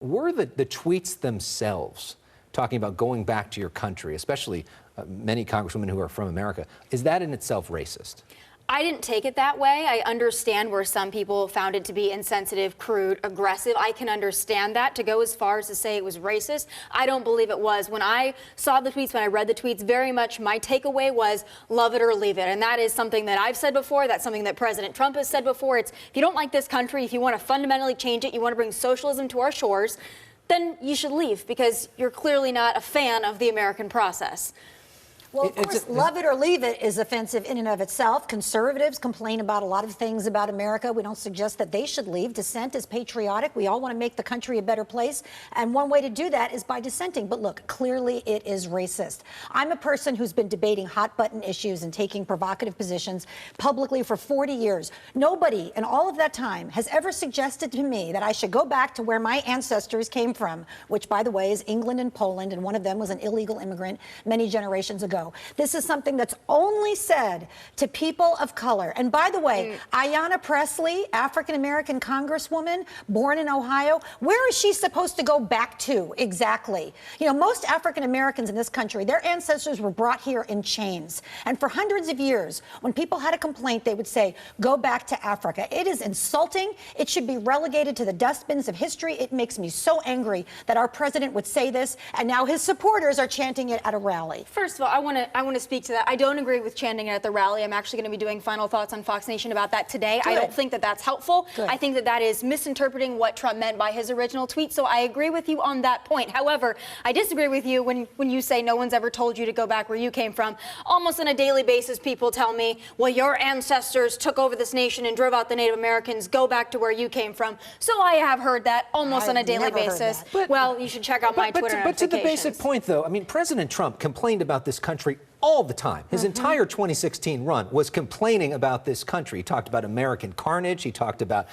Were the tweets themselves talking about going back to your country, especially many congresswomen who are from America, is that in itself racist? I didn't take it that way. I understand where some people found it to be insensitive, crude, aggressive. I can understand that. To go as far as to say it was racist, I don't believe it was. When I saw the tweets, when I read the tweets, very much my takeaway was love it or leave it. And that is something that I've said before. That's something that President Trump has said before. It's if you don't like this country, if you want to fundamentally change it, you want to bring socialism to our shores, then you should leave because you're clearly not a fan of the American process. Well, of course, love it or leave it is offensive in and of itself. Conservatives complain about a lot of things about America. We don't suggest that they should leave. Dissent is patriotic. We all want to make the country a better place. And one way to do that is by dissenting. But look, clearly it is racist. I'm a person who's been debating hot button issues and taking provocative positions publicly for 40 years. Nobody in all of that time has ever suggested to me that I should go back to where my ancestors came from, which, by the way, is England and Poland. And one of them was an illegal immigrant many generations ago. This is something that's only said to people of color. And by the way, Ayanna Pressley, African-American congresswoman, born in Ohio, where is she supposed to go back to exactly? You know, most African-Americans in this country, their ancestors were brought here in chains. And for hundreds of years, when people had a complaint, they would say, go back to Africa. It is insulting. It should be relegated to the dustbins of history. It makes me so angry that our president would say this, and now his supporters are chanting it at a rally. First of all, I want to speak to that. I don't agree with chanting it at the rally. I'm actually going to be doing final thoughts on Fox Nation about that today. Good. I don't think that that's helpful. Good. I think that that is misinterpreting what Trump meant by his original tweet. So I agree with you on that point. However, I disagree with you when you say no one's ever told you to go back where you came from. Almost on a daily basis, people tell me, well, your ancestors took over this nation and drove out the Native Americans. Go back to where you came from. So I have heard that almost on a daily basis. Well, you should check out my Twitter notifications. But to the basic point, though, I mean, President Trump complained about this country all the time. His entire 2016 run was complaining about this country. He talked about American carnage. He talked about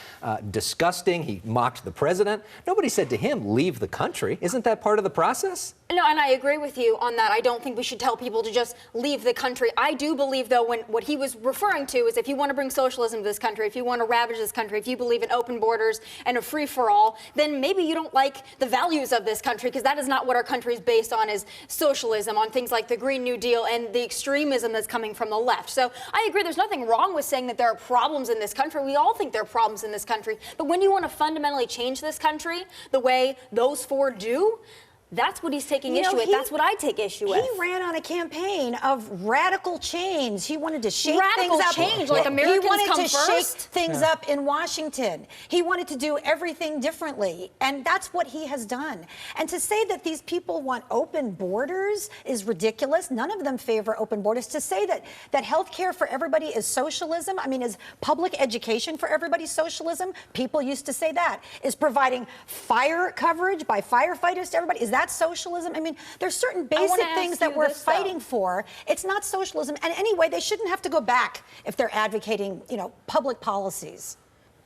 disgusting. He mocked the president. Nobody said to him, leave the country. Isn't that part of the process? No, and I agree with you on that. I don't think we should tell people to just leave the country. I do believe, though, what he was referring to is if you want to bring socialism to this country, if you want to ravage this country, if you believe in open borders and a free-for-all, then maybe you don't like the values of this country, because that is not what our country is based on, is socialism, on things like the Green New Deal and the extremism that's coming from the left. So I agree there's nothing wrong with saying that there are problems in this country. We all think there are problems in this country. But when you want to fundamentally change this country the way those four do, that's what he's taking issue with. That's what I take issue with. He ran on a campaign of radical change. He wanted to shake radical things up. Change, like Americans He wanted come to first. shake things up in Washington. He wanted to do everything differently, and that's what he has done. And to say that these people want open borders is ridiculous. None of them favor open borders. To say that health care for everybody is socialism, I mean, is public education for everybody socialism? People used to say that. Is providing fire coverage by firefighters to everybody? Is that socialism? I mean, there's certain basic things that we're fighting for. It's not socialism. And anyway, they shouldn't have to go back if they're advocating, you know, public policies.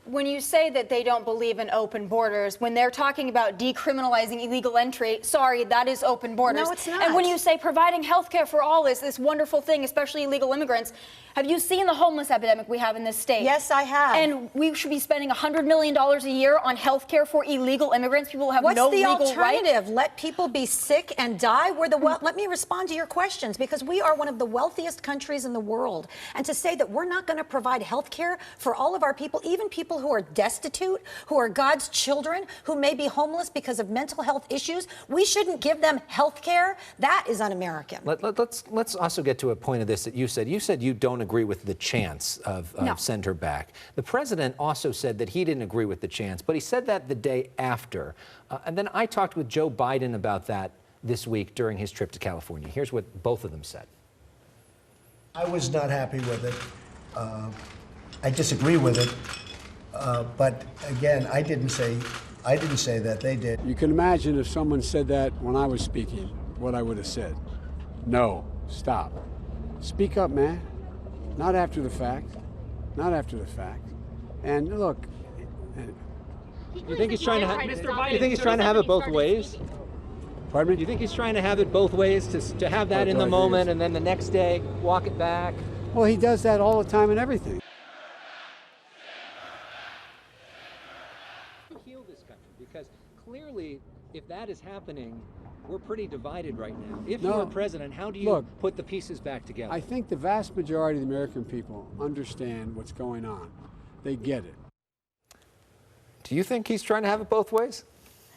When you say that they don't believe in open borders, when they're talking about decriminalizing illegal entry, sorry, that is open borders. No, it's not. And when you say providing health care for all is this wonderful thing, especially illegal immigrants, have you seen the homeless epidemic we have in this state? Yes, I have. And we should be spending $100 million a year on health care for illegal immigrants, people who have no legal right. What's the alternative? Let people be sick and die? Let me respond to your questions, because we are one of the wealthiest countries in the world. And to say that we're not going to provide health care for all of our people, even people who are destitute, who are God's children, who may be homeless because of mental health issues, we shouldn't give them health care? That is un-American. Let's also get to a point of this that you said. You said you don't agree with the chants of send her back. The president also said that he didn't agree with the chants, but he said that the day after. And then I talked with Joe Biden about that this week during his trip to California. Here's what both of them said. I was not happy with it. I disagree with it. But again, I didn't say that, they did. You can imagine if someone said that when I was speaking, what I would have said. No, stop. Speak up, man. Not after the fact. Not after the fact. And look. You think he's trying to? You think he's trying to have it both ways? Pardon me? You think he's trying to have it both ways, to have that in the moment and then the next day walk it back? Well, he does that all the time and everything. Heal this country, because clearly if that is happening, we're pretty divided right now. If No. you're president, how do you Look, put the pieces back together? I think the vast majority of the American people understand what's going on. They get it. Do you think he's trying to have it both ways?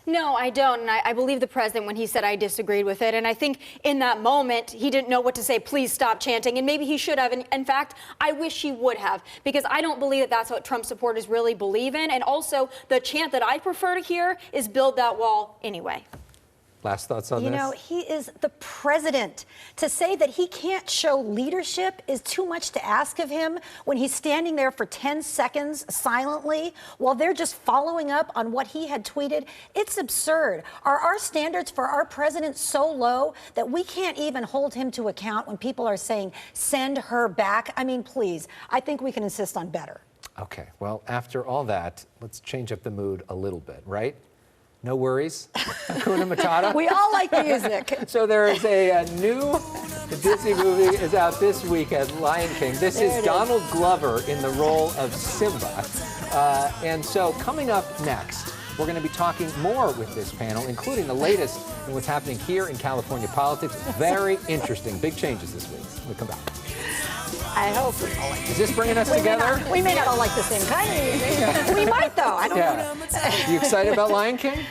No, I don't. And I believe the president when he said I disagreed with it. And I think in that moment, he didn't know what to say. Please stop chanting. And maybe he should have. And in fact, I wish he would have, because I don't believe that that's what Trump supporters really believe in. And also, the chant that I prefer to hear is build that wall anyway. Last thoughts on this? You know, he is the president. To say that he can't show leadership is too much to ask of him when he's standing there for 10 seconds silently while they're just following up on what he had tweeted. It's absurd. Are our standards for our president so low that we can't even hold him to account when people are saying, send her back? I mean, please, I think we can insist on better. Okay, well, after all that, let's change up the mood a little bit, right? No worries. Hakuna Matata. We all like music. So there is a new Disney movie is out this week as Lion King. This is Donald Glover in the role of Simba. And so coming up next, we're going to be talking more with this panel, including the latest in what's happening here in California politics. Very interesting. Big changes this week. We'll come back. I hope. Is this bringing us together? We may not all like the same kind of music. We might, though. I don't know. Yeah. You excited about Lion King?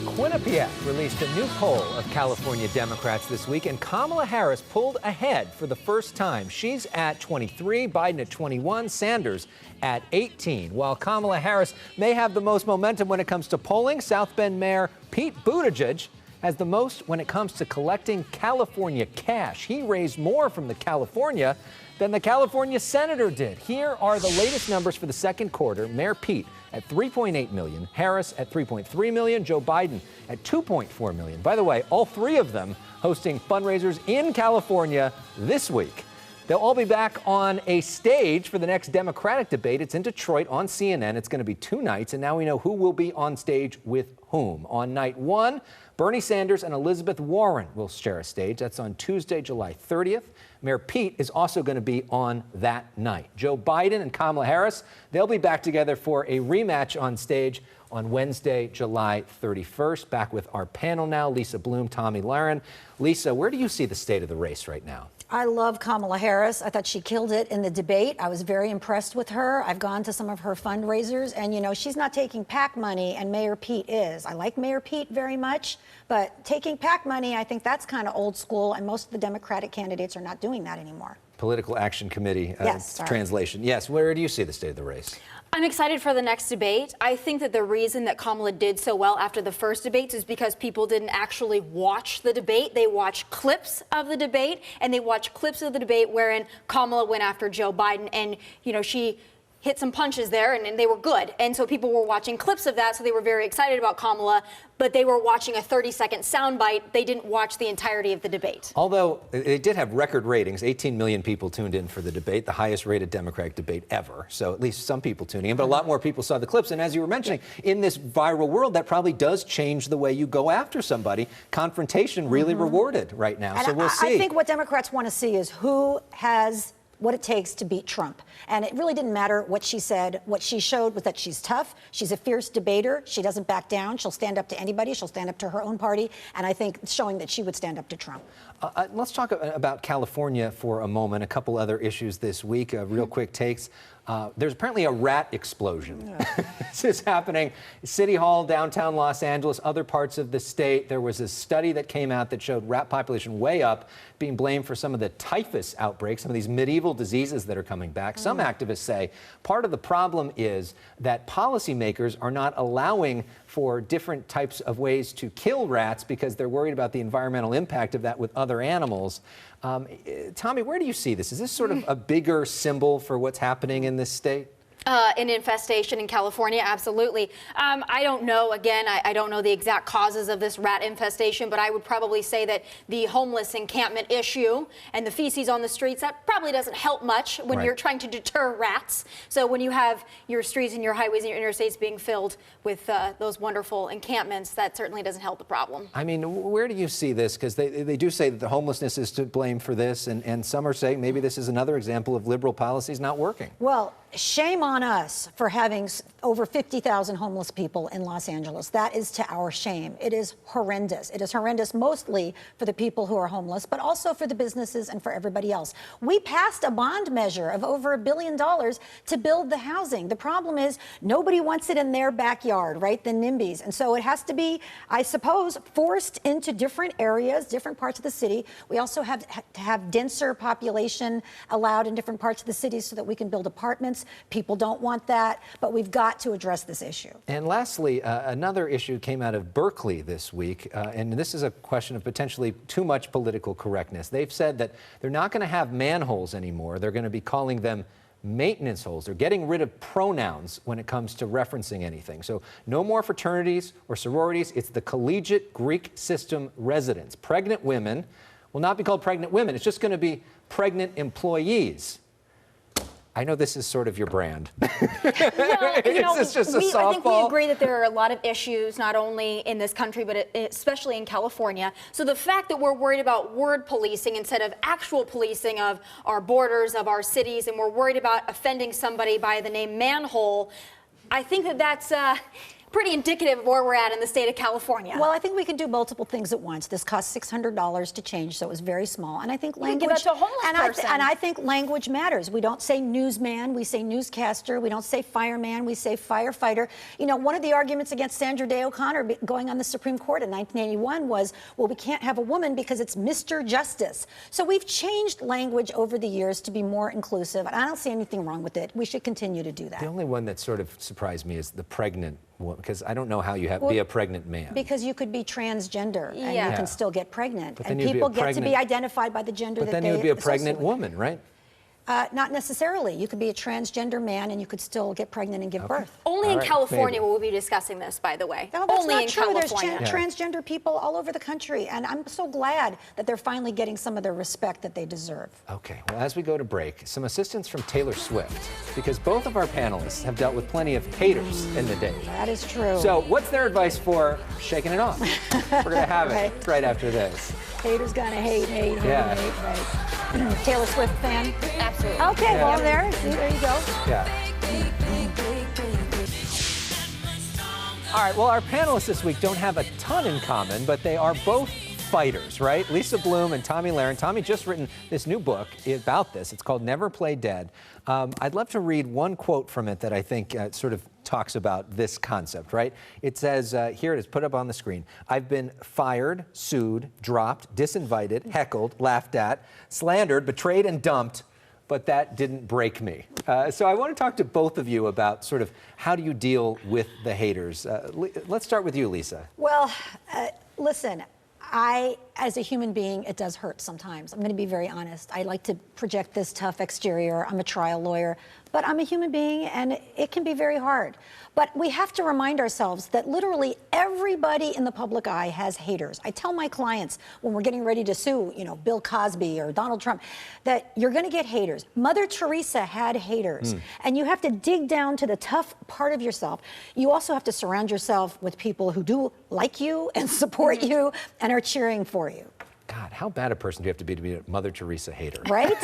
Quinnipiac released a new poll of California Democrats this week, and Kamala Harris pulled ahead for the first time. She's at 23, Biden at 21, Sanders at 18. While Kamala Harris may have the most momentum when it comes to polling, South Bend Mayor Pete Buttigieg has the most when it comes to collecting California cash. He raised more from the California than the California senator did. Here are the latest numbers for the second quarter. Mayor Pete at $3.8 million, Harris at $3.3 million, Joe Biden at $2.4 million. By the way, all three of them hosting fundraisers in California this week. They'll all be back on a stage for the next Democratic debate. It's in Detroit on CNN. It's going to be 2 nights, and now we know who will be on stage with whom. On night 1, Bernie Sanders and Elizabeth Warren will share a stage. That's on Tuesday, July 30th. Mayor Pete is also going to be on that night. Joe Biden and Kamala Harris, they'll be back together for a rematch on stage on Wednesday, July 31st. Back with our panel now, Lisa Bloom, Tomi Lahren. Lisa, where do you see the state of the race right now? I love Kamala Harris. I thought she killed it in the debate. I was very impressed with her. I've gone to some of her fundraisers, and, you know, she's not taking PAC money, and Mayor Pete is. I like Mayor Pete very much, but taking PAC money, I think that's kind of old school, and most of the Democratic candidates are not doing that anymore. Political Action Committee Yes, translation. Yes, where do you see the state of the race? I'm excited for the next debate. I think that the reason that Kamala did so well after the first debates is because people didn't actually watch the debate. They watched clips of the debate, and they watched clips of the debate wherein Kamala went after Joe Biden, and, you know, she hit some punches there, and they were good. And so people were watching clips of that, so they were very excited about Kamala, but they were watching a 30-second soundbite. They didn't watch the entirety of the debate. Although it did have record ratings, 18 million people tuned in for the debate, the highest rated Democratic debate ever. So at least some people tuning in, but a lot more people saw the clips. And as you were mentioning, in this viral world, that probably does change the way you go after somebody. Confrontation really rewarded right now. And so we'll see. I think what Democrats want to see is who has what it takes to beat Trump. And it really didn't matter what she said. What she showed was that she's tough. She's a fierce debater. She doesn't back down. She'll stand up to anybody. She'll stand up to her own party. And I think showing that she would stand up to Trump. Let's talk about California for a moment. A couple other issues this week, real quick takes. There's apparently a rat explosion. This is happening at City Hall, downtown Los Angeles, other parts of the state. There was a study that came out that showed rat population way up, being blamed for some of the typhus outbreaks, some of these medieval diseases that are coming back. Some activists say part of the problem is that policymakers are not allowing for different types of ways to kill rats because they're worried about the environmental impact of that with other animals. Tomi, where do you see this? Is this sort of a bigger symbol for what's happening in this state? An infestation in California, absolutely. I don't know, again, I don't know the exact causes of this rat infestation, but I would probably say that the homeless encampment issue and the feces on the streets, that probably doesn't help much when you're trying to deter rats. So when you have your streets and your highways and your interstates being filled with those wonderful encampments, that certainly doesn't help the problem. I mean, where do you see this? Because they do say that the homelessness is to blame for this, and some are saying maybe this is another example of liberal policies not working. Well, shame on us for having over 50,000 homeless people in Los Angeles. That is to our shame. It is horrendous. It is horrendous mostly for the people who are homeless, but also for the businesses and for everybody else. We passed a bond measure of over $1 billion to build the housing. The problem is nobody wants it in their backyard, right? The NIMBYs. And so it has to be, I suppose, forced into different areas, different parts of the city. We also have to have denser population allowed in different parts of the city so that we can build apartments. People don't want that, but we've got to address this issue. And lastly, another issue came out of Berkely this week, and this is a question of potentially too much political correctness. They've said that they're not going to have manholes anymore. They're going to be calling them maintenance holes. They're getting rid of pronouns when it comes to referencing anything. So no more fraternities or sororities. It's the collegiate Greek system residents. Pregnant women will not be called pregnant women. It's just going to be pregnant employees. I know this is sort of your brand. Well, It's just a softball. I think we agree that there are a lot of issues, not only in this country, but especially in California. So the fact that we're worried about word policing instead of actual policing of our borders, of our cities, and we're worried about offending somebody by the name manhole, I think that that's pretty indicative of where we're at in the state of California. Well, I think we can do multiple things at once. This cost $600 to change, so it was very small. And I think language. Give that to a homeless person. And I think language matters. We don't say newsman, we say newscaster. We don't say fireman, we say firefighter. You know, one of the arguments against Sandra Day O'Connor going on the Supreme Court in 1981 was, well, we can't have a woman because it's Mr. Justice. So we've changed language over the years to be more inclusive, and I don't see anything wrong with it. We should continue to do that. The only one that sort of surprised me is the pregnant woman, because I don't know how you be a pregnant man. Because you could be transgender and Yeah. you can still get pregnant. then And you'd be a people get to pregnant- be identified by the gender that they But then you'd be a pregnant associate with. woman, right? Not necessarily. You could be a transgender man and you could still get pregnant and give birth. Only All in right, California maybe. will we be discussing this, by the way. No, that's Only not in true. California. There's transgender people all over the country, and I'm so glad that they're finally getting some of the respect that they deserve. Okay, well, as we go to break, some assistance from Taylor Swift, because both of our panelists have dealt with plenty of haters in the day. That is true. So what's their advice for shaking it off? We're going to have it right after this. Haters gonna hate, Yeah. right. Taylor Swift fan? Absolutely. Okay, Yeah. well, there you go. Yeah. All right, well, our panelists this week don't have a ton in common, but they are both fighters, right? Lisa Bloom and Tomi Lahren. Tomi just written this new book about this. It's called Never Play Dead. I'd love to read one quote from it that I think sort of talks about this concept, right? It says, here it is, put up on the screen. I've been fired, sued, dropped, disinvited, heckled, laughed at, slandered, betrayed, and dumped, but that didn't break me. So I want to talk to both of you about sort of how do you deal with the haters. Let's start with you, Lisa. Well, listen, as a human being, it does hurt sometimes. I'm going to be very honest. I like to project this tough exterior. I'm a trial lawyer, but I'm a human being, and it can be very hard. But we have to remind ourselves that literally everybody in the public eye has haters. I tell my clients when we're getting ready to sue, you know, Bill Cosby or Donald Trump, that you're going to get haters. Mother Teresa had haters, and you have to dig down to the tough part of yourself. You also have to surround yourself with people who do like you and support you and are cheering for you. God, how bad a person do you have to be a Mother Teresa hater? Right?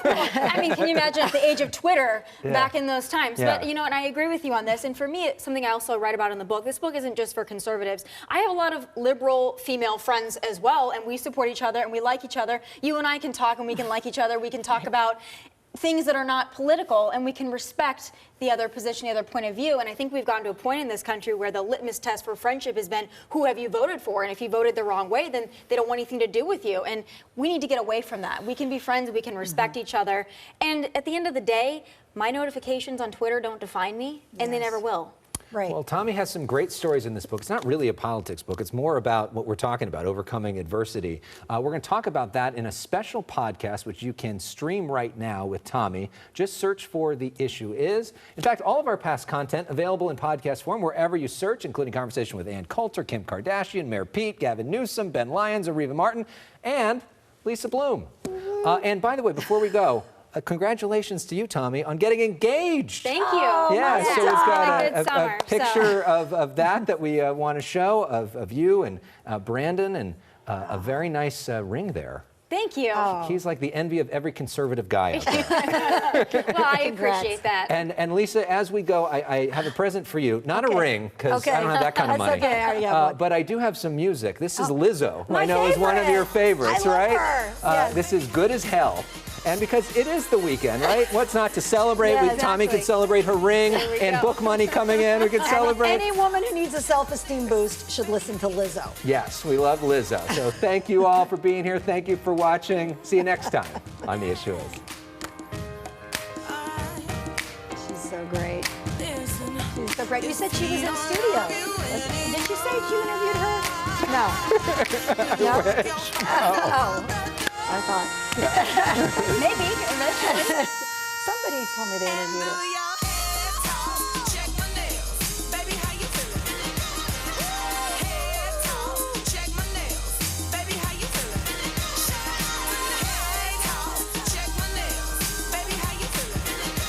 I mean, can you imagine at the age of Twitter back in those times? Yeah. But, you know, and I agree with you on this. And for me, it's something I also write about in the book. This book isn't just for conservatives. I have a lot of liberal female friends as well, and we support each other and we like each other. You and I can talk and we can like each other. We can talk about things that are not political, and we can respect the other position, the other point of view. And I think we've gotten to a point in this country where the litmus test for friendship has been, who have you voted for? And if you voted the wrong way, then they don't want anything to do with you. And we need to get away from that. We can be friends, we can respect each other. And at the end of the day, my notifications on Twitter don't define me, and they never will. Right. Well, Tomi has some great stories in this book. It's not really a politics book. It's more about what we're talking about, overcoming adversity. We're going to talk about that in a special podcast, which you can stream right now with Tomi. Just search for The Issue Is. In fact, all of our past content available in podcast form wherever you search, including conversation with Ann Coulter, Kim Kardashian, Mayor Pete, Gavin Newsom, Ben Lyons, Areva Martin, and Lisa Bloom. And by the way, before we go, congratulations to you, Tomi, on getting engaged. Thank you. Yeah, so we've got a picture so. of that we want to show of you and Brandon, and a very nice ring there. Thank you. He's like the envy of every conservative guy out there. Well, I appreciate that. And Lisa, as we go, I have a present for you. Not a ring, because I don't have that kind of money. That's okay. I already have one. But I do have some music. This is Lizzo, who I know is one of your favorites, I love right? her. Yes. This is Good as Hell. And because it is the weekend, right? What's not to celebrate? Yeah, Tommy exactly. can celebrate her ring and book money coming in. We can celebrate. Any woman who needs a self-esteem boost should listen to Lizzo. Yes, we love Lizzo. So thank you all for being here. Thank you for watching. See you next time on The Issue Is. She's so great. She's so great. You said she was in studio. Did you say you interviewed her? No. No? Oh. I thought. Maybe, eventually. Somebody told me they interviewed her.